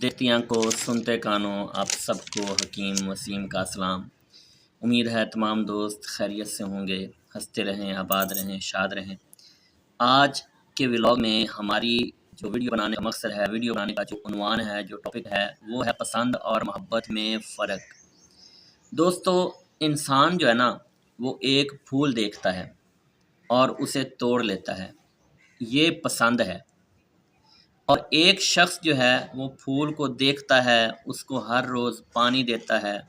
देखती आंखों सुनते कानों आप सबको हकीम वसीम का सलाम। उम्मीद है तमाम दोस्त खैरियत से होंगे, हंसते रहें, आबाद रहें, शाद रहें। आज के व्लॉग में हमारी जो वीडियो बनाने का मकसद है, वीडियो बनाने का जो उन्वान है, जो टॉपिक है, वो है पसंद और मोहब्बत में फ़र्क। दोस्तों, इंसान जो है ना, वो एक फूल देखता है और उसे तोड़ लेता है, ये पसंद है। और एक शख्स जो है वो फूल को देखता है, उसको हर रोज़ पानी देता है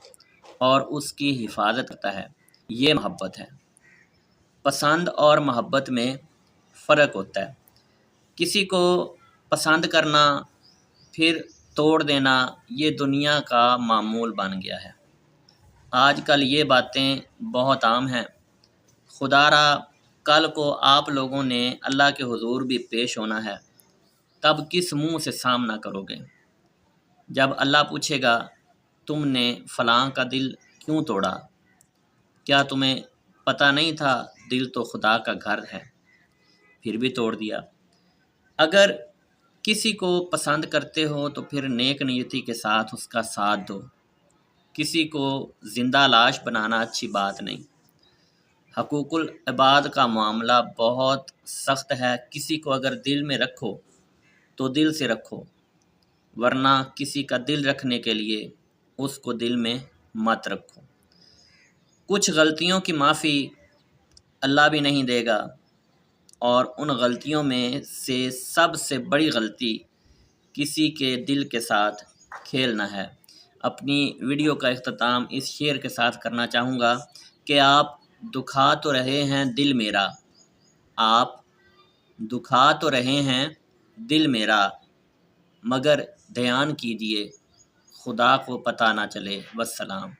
और उसकी हिफाजत करता है, ये मोहब्बत है। पसंद और मोहब्बत में फ़र्क होता है। किसी को पसंद करना फिर तोड़ देना, ये दुनिया का मामूल बन गया है। आजकल ये बातें बहुत आम हैं। खुदारा कल को आप लोगों ने अल्लाह के हुजूर भी पेश होना है, तब किस मुंह से सामना करोगे? जब अल्लाह पूछेगा तुमने फ़लाँ का दिल क्यों तोड़ा? क्या तुम्हें पता नहीं था दिल तो खुदा का घर है, फिर भी तोड़ दिया। अगर किसी को पसंद करते हो तो फिर नेक नियति के साथ उसका साथ दो। किसी को ज़िंदा लाश बनाना अच्छी बात नहीं। हकूकुल इबाद का मामला बहुत सख्त है। किसी को अगर दिल में रखो तो दिल से रखो, वरना किसी का दिल रखने के लिए उसको दिल में मत रखो। कुछ गलतियों की माफ़ी अल्लाह भी नहीं देगा, और उन गलतियों में से सबसे बड़ी गलती किसी के दिल के साथ खेलना है। अपनी वीडियो का इख्तिताम इस शेर के साथ करना चाहूँगा कि आप दुखा तो रहे हैं दिल मेरा, आप दुखा तो रहे हैं दिल मेरा, मगर ध्यान कीजिए खुदा को पता ना चले। वस्सलाम।